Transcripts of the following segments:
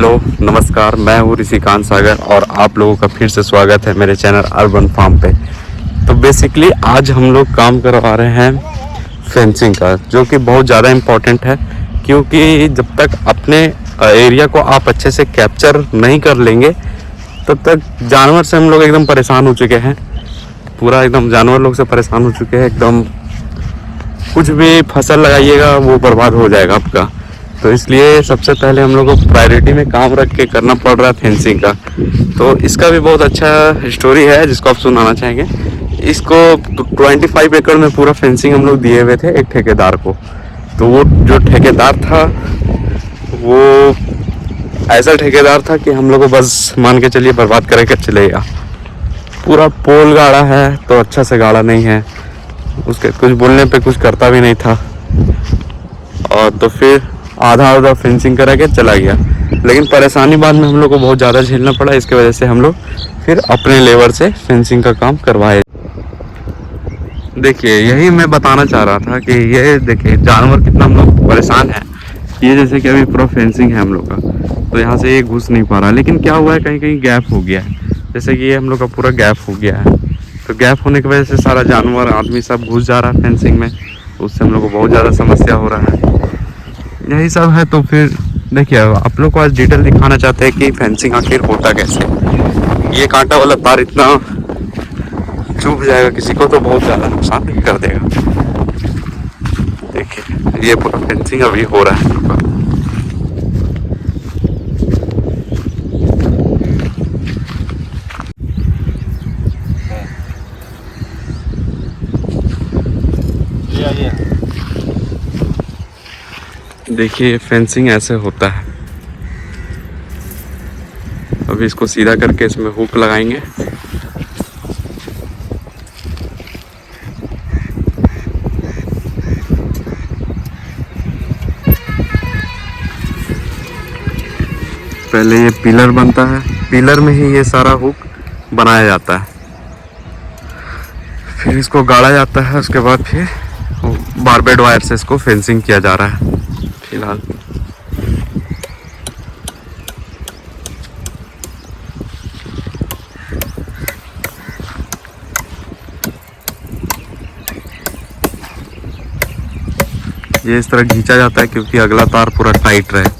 Hello नमस्कार, मैं हूँ ऋषिकांत सागर और आप लोगों का फिर से स्वागत है मेरे चैनल अर्बन फार्म पे। तो बेसिकली आज हम लोग काम करवा रहे हैं फेंसिंग का, जो कि बहुत ज़्यादा इम्पोर्टेंट है, क्योंकि जब तक अपने एरिया को आप अच्छे से कैप्चर नहीं कर लेंगे तब तक जानवर से हम लोग एकदम परेशान हो चुके हैं। पूरा एकदम जानवर लोग से परेशान हो चुके हैं एकदम। कुछ भी फसल लगाइएगा वो बर्बाद हो जाएगा आपका। तो इसलिए सबसे पहले हम लोग को प्रायोरिटी में काम रख के करना पड़ रहा है फेंसिंग का। तो इसका भी बहुत अच्छा स्टोरी है जिसको आप सुनाना चाहेंगे। इसको 25 एकड़ में पूरा फेंसिंग हम लोग दिए हुए थे एक ठेकेदार को। तो वो जो ठेकेदार था वो ऐसा ठेकेदार था कि हम लोग को बस मान के चलिए बर्बाद करके चलेगा। पूरा पोल गाड़ा है तो अच्छा से गाड़ा नहीं है, उसके कुछ बोलने पे कुछ करता भी नहीं था। और तो फिर आधा फेंसिंग करा के चला गया। लेकिन परेशानी बाद में हम लोग को बहुत ज़्यादा झेलना पड़ा। इसके वजह से हम लोग फिर अपने लेबर से फेंसिंग का काम करवाए। देखिए यही मैं बताना चाह रहा था कि ये देखिए जानवर कितना हम लोग परेशान है। ये जैसे कि अभी पूरा फेंसिंग है हम लोग का, तो यहाँ से ये घुस नहीं पा रहा। लेकिन क्या हुआ है, कहीं कहीं गैप हो गया है। जैसे कि ये हम लोग का पूरा गैप हो गया है, तो गैप होने की वजह से सारा जानवर आदमी सब घुस जा रहा है फेंसिंग में। तो उससे हम लोग को बहुत ज़्यादा समस्या हो रहा है। यही सब है। तो फिर देखिए आप लोग को आज डिटेल दिखाना चाहते हैं कि फेंसिंग आखिर होता कैसे। ये कांटा वाला तार इतना चुभ जाएगा किसी को तो बहुत ज़्यादा नुकसान भी कर देगा। देखिए ये पूरा फेंसिंग अभी हो रहा है। देखिए फेंसिंग ऐसे होता है। अभी इसको सीधा करके इसमें हुक लगाएंगे। पहले ये पिलर बनता है, पिलर में ही ये सारा हुक बनाया जाता है। फिर इसको गाड़ा जाता है, उसके बाद फिर बारबेड वायर से इसको फेंसिंग किया जा रहा है फिलहाल। ये इस तरह खींचा जाता है क्योंकि अगला तार पूरा टाइट रहे।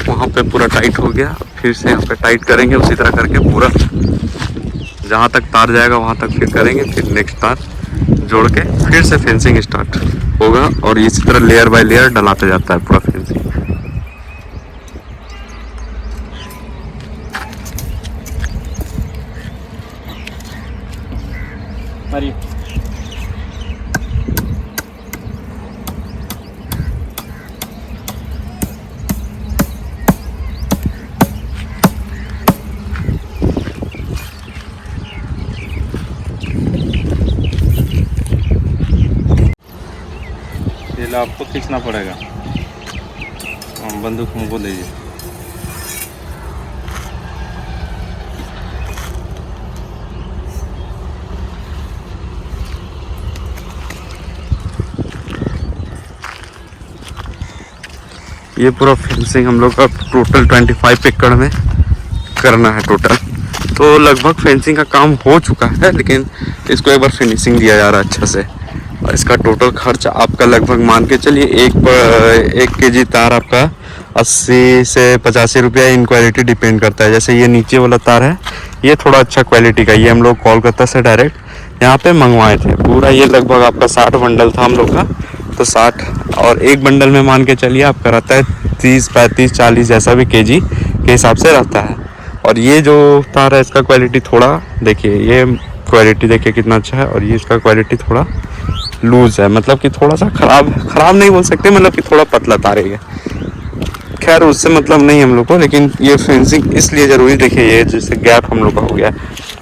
वहाँ पे पूरा टाइट हो गया, फिर से यहाँ पे टाइट करेंगे उसी तरह करके पूरा जहाँ तक तार जाएगा वहाँ तक फिर करेंगे। फिर नेक्स्ट तार जोड़ के फिर से फेंसिंग स्टार्ट होगा और इसी तरह लेयर बाय लेयर डलाता जाता है पूरा फेंसिंग। ये आपको खींचना पड़ेगा। बंदूक हमको दीजिए। ये पूरा फेंसिंग हम लोग का टोटल 25 एकड़ में करना है टोटल। तो लगभग फेंसिंग का काम हो चुका है, लेकिन इसको एक बार फिनिशिंग दिया जा रहा है अच्छा से। और इसका टोटल खर्च आपका लगभग मान के चलिए 1 kg तार आपका 80 से 85 रुपया इन क्वालिटी डिपेंड करता है। जैसे ये नीचे वाला तार है, ये थोड़ा अच्छा क्वालिटी का, ये हम लोग कोलकाता से डायरेक्ट यहाँ पे मंगवाए थे। पूरा ये लगभग आपका 60 बंडल था हम लोग का। तो 60 और एक बंडल में मान के चलिए आपका रहता है 30, 35, 40 जैसा भी केजी के हिसाब से रहता है। और ये जो तार है इसका क्वालिटी थोड़ा देखिए, ये क्वालिटी देखिए कितना अच्छा है। और ये इसका क्वालिटी थोड़ा लूज है, मतलब कि थोड़ा सा ख़राब नहीं बोल सकते, मतलब कि थोड़ा पतला तार है। खैर उससे मतलब नहीं हम लोग को, लेकिन ये फेंसिंग इसलिए ज़रूरी। देखिए ये जैसे गैप हम लोग का हो गया है,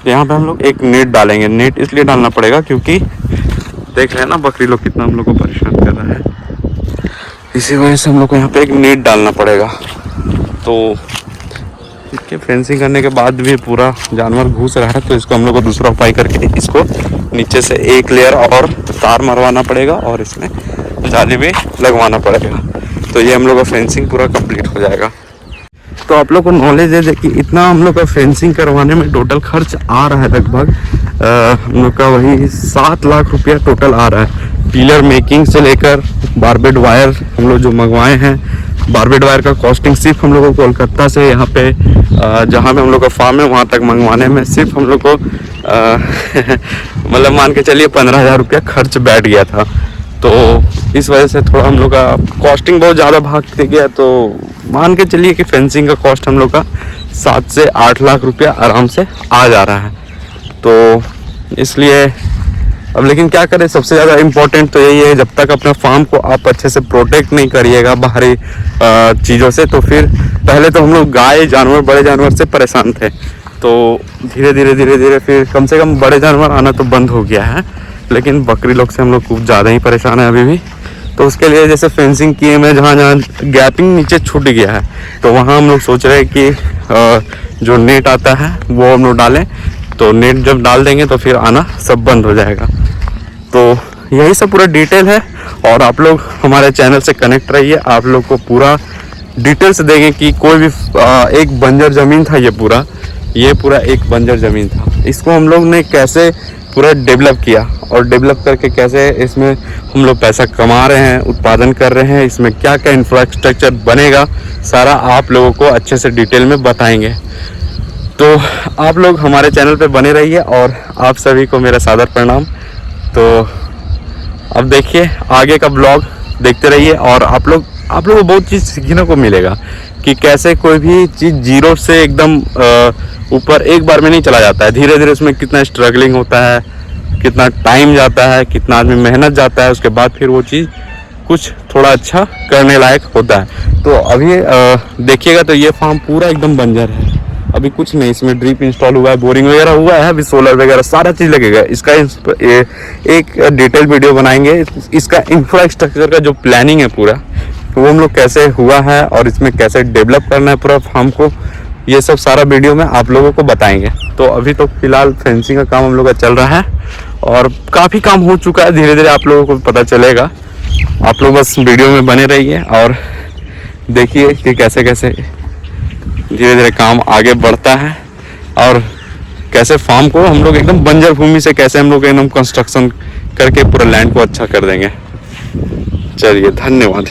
यहाँ पे हम लोग एक नेट डालेंगे। नेट इसलिए डालना पड़ेगा क्योंकि देख रहे हैं ना बकरी लोग कितना हम लोग को परेशान कर रहा है। इसी वजह से हम लोग को यहाँ पे एक नेट डालना पड़ेगा। तो ठीक है, फेंसिंग करने के बाद भी पूरा जानवर घुस रहा है, तो इसको हम लोग को दूसरा उपाय करके इसको नीचे से एक लेयर और तार मरवाना पड़ेगा और इसमें जाली भी लगवाना पड़ेगा। तो ये हम लोग का फेंसिंग पूरा कंप्लीट हो जाएगा। तो आप लोग को नॉलेज है कि इतना हम लोग का फेंसिंग करवाने में टोटल खर्च आ रहा है लगभग हम लोग का वही 7 लाख रुपया टोटल आ रहा है। पिलर मेकिंग से लेकर बारबेड वायर हम लोग जो मंगवाए हैं, बारबेड वायर का कॉस्टिंग सिर्फ हम लोग को कोलकाता से यहाँ पे जहाँ पे हम लोग का फार्म है वहाँ तक मंगवाने में सिर्फ हम लोग को मतलब मान के चलिए 15,000 रुपया खर्च बैठ गया था। तो इस वजह से थोड़ा हम लोग का कॉस्टिंग बहुत ज़्यादा भाग गया। तो मान के चलिए कि फेंसिंग का कॉस्ट हम लोग का 7 से 8 लाख रुपया आराम से आ जा रहा है। तो इसलिए अब लेकिन क्या करें, सबसे ज़्यादा इम्पोर्टेंट तो यही है, जब तक अपने फार्म को आप अच्छे से प्रोटेक्ट नहीं करिएगा बाहरी चीज़ों से, तो फिर पहले तो हम लोग गाय जानवर बड़े जानवर से परेशान थे। तो धीरे धीरे फिर कम से कम बड़े जानवर आना तो बंद हो गया है, लेकिन बकरी लोग से हम लोग कुछ ज़्यादा ही परेशान है अभी भी। तो उसके लिए जैसे फेंसिंग किए में जहाँ गैपिंग नीचे छूट गया है, तो वहाँ हम लोग सोच रहे हैं कि जो नेट आता है वो हम लोग डालें। तो नेट जब डाल देंगे तो फिर आना सब बंद हो जाएगा। तो यही सब पूरा डिटेल है, और आप लोग हमारे चैनल से कनेक्ट रहिए। आप लोग को पूरा डिटेल्स देंगे कि कोई भी एक बंजर ज़मीन था, ये पूरा एक बंजर ज़मीन था, इसको हम लोग ने कैसे पूरा डेवलप किया और डेवलप करके कैसे इसमें हम लोग पैसा कमा रहे हैं, उत्पादन कर रहे हैं, इसमें क्या क्या इंफ्रास्ट्रक्चर बनेगा, सारा आप लोगों को अच्छे से डिटेल में बताएंगे। तो आप लोग हमारे चैनल पे बने रहिए और आप सभी को मेरा सादर प्रणाम। तो अब देखिए आगे का ब्लॉग देखते रहिए, और आप लोग को बहुत चीज़ सीखने को मिलेगा कि कैसे कोई भी चीज़ जीरो से एकदम ऊपर एक बार में नहीं चला जाता है। धीरे धीरे उसमें कितना स्ट्रगलिंग होता है, कितना टाइम जाता है, कितना आदमी मेहनत जाता है, उसके बाद फिर वो चीज़ कुछ थोड़ा अच्छा करने लायक होता है। तो अभी देखिएगा तो ये फार्म पूरा एकदम बंजर है, अभी कुछ नहीं, इसमें ड्रिप इंस्टॉल हुआ है, बोरिंग वगैरह हुआ है, अभी सोलर वगैरह सारा चीज़ लगेगा। इसका एक डिटेल वीडियो बनाएंगे, इसका इंफ्रास्ट्रक्चर का जो प्लानिंग है पूरा, वो हम लोग कैसे हुआ है और इसमें कैसे डेवलप करना है पूरा फार्म को, ये सब सारा वीडियो में आप लोगों को बताएंगे। तो अभी तो फिलहाल फेंसिंग का काम हम लोग का चल रहा है और काफ़ी काम हो चुका है, धीरे धीरे आप लोगों को पता चलेगा। आप लोग बस वीडियो में बने रहिए और देखिए कि कैसे कैसे धीरे धीरे काम आगे बढ़ता है और कैसे फार्म को हम लोग एकदम बंजर भूमि से कैसे हम लोग एकदम कंस्ट्रक्शन करके पूरा लैंड को अच्छा कर देंगे। चलिए, धन्यवाद।